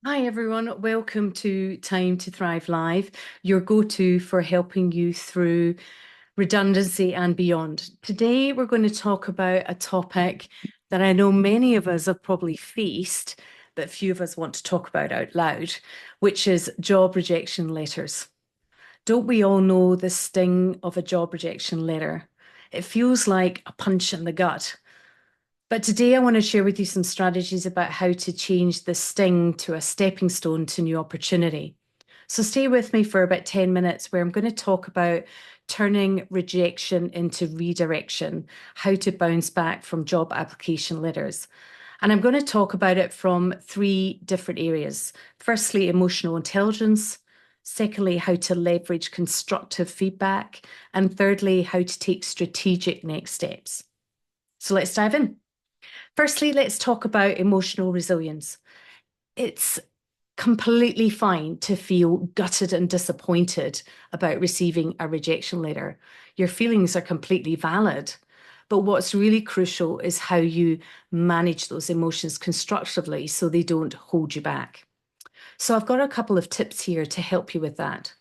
Hi, everyone. Welcome to Time to Thrive Live, your go-to for helping you through redundancy and beyond. Today, we're going to talk about a topic that I know many of us have probably faced, but few of us want to talk about out loud, which is job rejection letters. Don't we all know the sting of a job rejection letter? It feels like a punch in the gut. But today I want to share with you some strategies about how to change the sting to a stepping stone to new opportunity. So stay with me for about 10 minutes where I'm going to talk about turning rejection into redirection, how to bounce back from job application letters. And I'm going to talk about it from three different areas. Firstly, emotional intelligence. Secondly, how to leverage constructive feedback. And thirdly, how to take strategic next steps. So let's dive in. Firstly, let's talk about emotional resilience. It's completely fine to feel gutted and disappointed about receiving a rejection letter. Your feelings are completely valid. But what's really crucial is how you manage those emotions constructively so they don't hold you back. So I've got a couple of tips here to help you with that.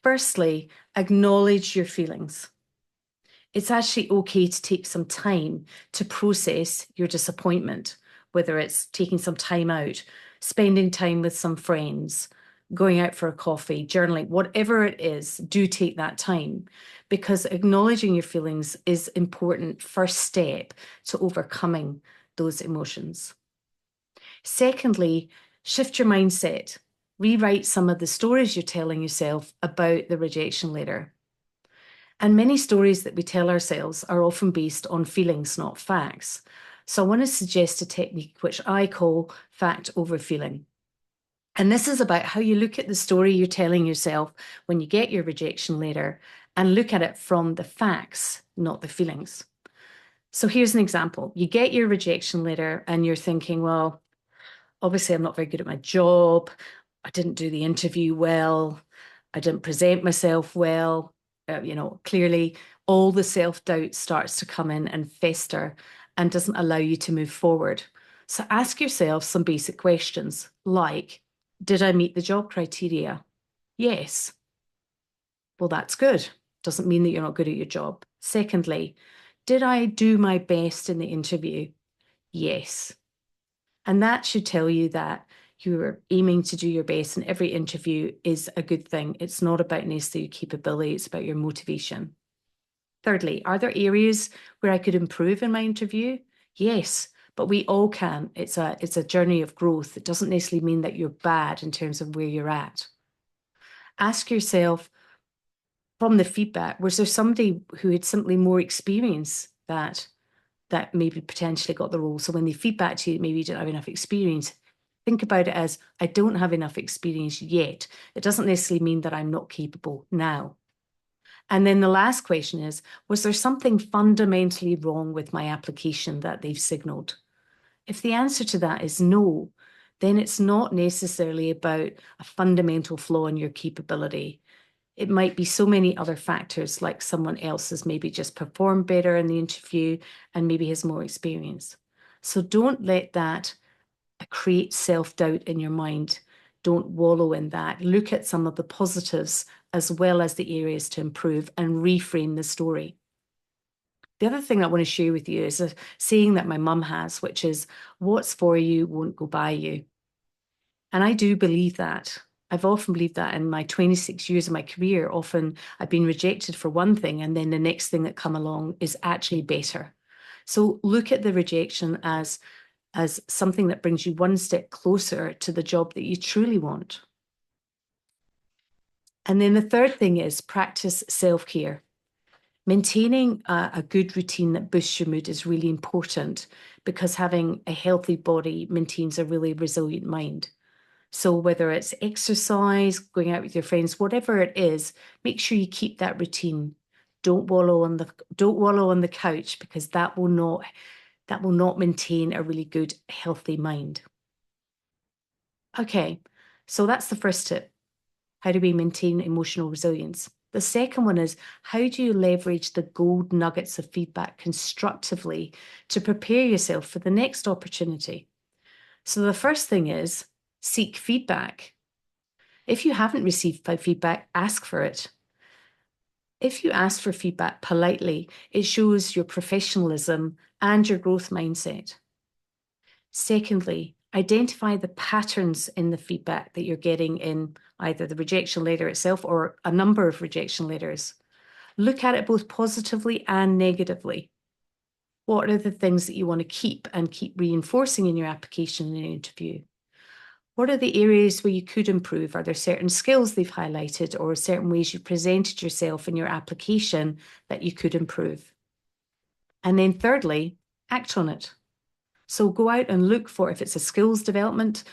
Firstly, acknowledge your feelings. It's actually okay to take some time to process your disappointment, whether it's taking some time out, spending time with some friends, going out for a coffee, journaling, whatever it is, do take that time because acknowledging your feelings is important first step to overcoming those emotions. Secondly, shift your mindset. Rewrite some of the stories you're telling yourself about the rejection letter. And many stories that we tell ourselves are often based on feelings, not facts. So I want to suggest a technique which I call fact over feeling. And this is about how you look at the story you're telling yourself when you get your rejection letter and look at it from the facts, not the feelings. So here's an example. You get your rejection letter and you're thinking, well, obviously I'm not very good at my job. I didn't do the interview well. I didn't present myself well. Clearly all the self-doubt starts to come in and fester and doesn't allow you to move forward. So ask yourself some basic questions like, did I meet the job criteria? Yes. Well, that's good. Doesn't mean that you're not good at your job. Secondly, did I do my best in the interview? Yes. And that should tell you that you're aiming to do your best in every interview is a good thing. It's not about necessarily your capability, it's about your motivation. Thirdly, are there areas where I could improve in my interview? Yes, but we all can. It's a journey of growth. It doesn't necessarily mean that you're bad in terms of where you're at. Ask yourself from the feedback, was there somebody who had simply more experience that maybe potentially got the role? So when they feedback to you, maybe you didn't have enough experience. Think about it as I don't have enough experience yet. It doesn't necessarily mean that I'm not capable now. And then the last question is, was there something fundamentally wrong with my application that they've signaled? If the answer to that is no, then it's not necessarily about a fundamental flaw in your capability. It might be so many other factors, like someone else has maybe just performed better in the interview and maybe has more experience. So don't let that create self-doubt in your mind. Don't wallow in that. Look at some of the positives as well as the areas to improve and reframe the story. The other thing I want to share with you is a saying that my mum has, which is, what's for you won't go by you. And I do believe that. I've often believed that in my 26 years of my career. Often I've been rejected for one thing, and then the next thing that come along is actually better. So look at the rejection as something that brings you one step closer to the job that you truly want. And then the third thing is practice self-care. Maintaining a good routine that boosts your mood is really important because having a healthy body maintains a really resilient mind. So whether it's exercise, going out with your friends, whatever it is, make sure you keep that routine. Don't wallow on the couch because that will not maintain a really good healthy mind. Okay, so that's the first tip. How do we maintain emotional resilience? The second one is, how do you leverage the gold nuggets of feedback constructively to prepare yourself for the next opportunity? So the first thing is Seek feedback. If you haven't received feedback, ask for it. If you ask for feedback politely, it shows your professionalism and your growth mindset. Secondly, identify the patterns in the feedback that you're getting in either the rejection letter itself or a number of rejection letters. Look at it both positively and negatively. What are the things that you want to keep and keep reinforcing in your application and interview? What are the areas where you could improve? Are there certain skills they've highlighted or certain ways you presented yourself in your application that you could improve? And then thirdly, act on it. So go out and look for, if it's a skills development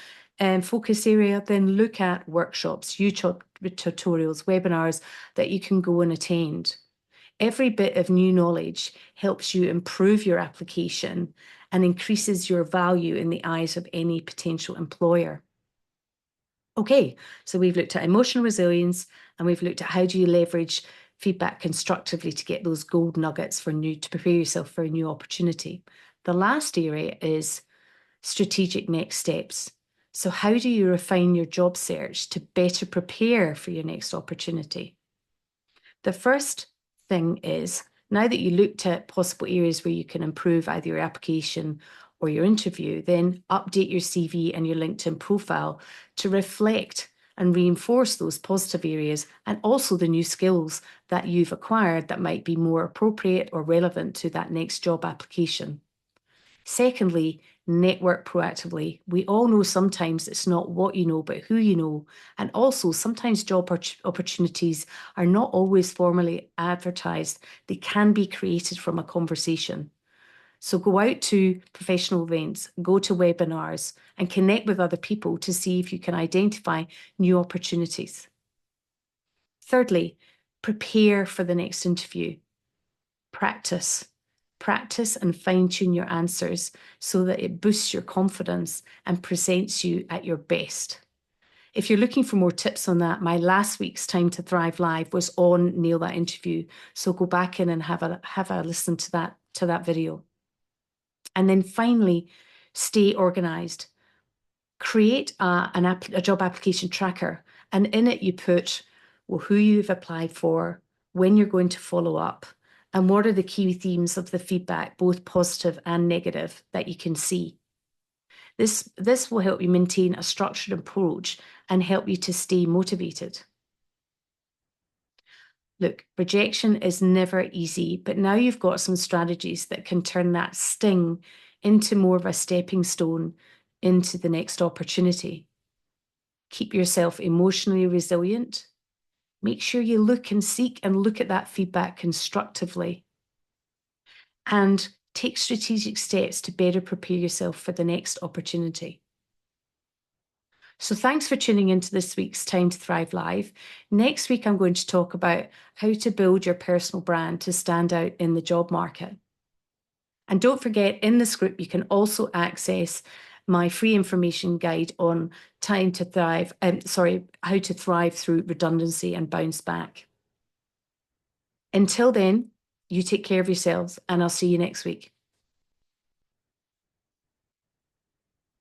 focus area, then look at workshops, YouTube tutorials, webinars that you can go and attend. Every bit of new knowledge helps you improve your application and increases your value in the eyes of any potential employer. Okay, so we've looked at emotional resilience and we've looked at how do you leverage feedback constructively to get those gold nuggets to prepare yourself for a new opportunity. The last area is strategic next steps. So how do you refine your job search to better prepare for your next opportunity? The first thing is, now that you looked at possible areas where you can improve either your application or your interview, then update your CV and your LinkedIn profile to reflect and reinforce those positive areas and also the new skills that you've acquired that might be more appropriate or relevant to that next job application. Secondly, network proactively. We all know sometimes it's not what you know, but who you know. And also, sometimes job opportunities are not always formally advertised. They can be created from a conversation. So go out to professional events, go to webinars, and connect with other people to see if you can identify new opportunities. Thirdly, prepare for the next interview. Practice. Practice and fine-tune your answers so that it boosts your confidence and presents you at your best. If you're looking for more tips on that, my last week's Time to Thrive Live was on Nail That Interview. So go back in and have a listen to that video. And then finally, stay organized. Create a job application tracker, and in it you put who you've applied for, when you're going to follow up, and what are the key themes of the feedback, both positive and negative, that you can see. This will help you maintain a structured approach and help you to stay motivated. Look, rejection is never easy, but now you've got some strategies that can turn that sting into more of a stepping stone into the next opportunity. Keep yourself emotionally resilient. Make sure you look and seek and look at that feedback constructively. And take strategic steps to better prepare yourself for the next opportunity. So thanks for tuning into this week's Time to Thrive Live. Next week, I'm going to talk about how to build your personal brand to stand out in the job market. And don't forget, in this group, you can also access my free information guide on how to thrive through redundancy and bounce back. Until then, you take care of yourselves, and I'll see you next week.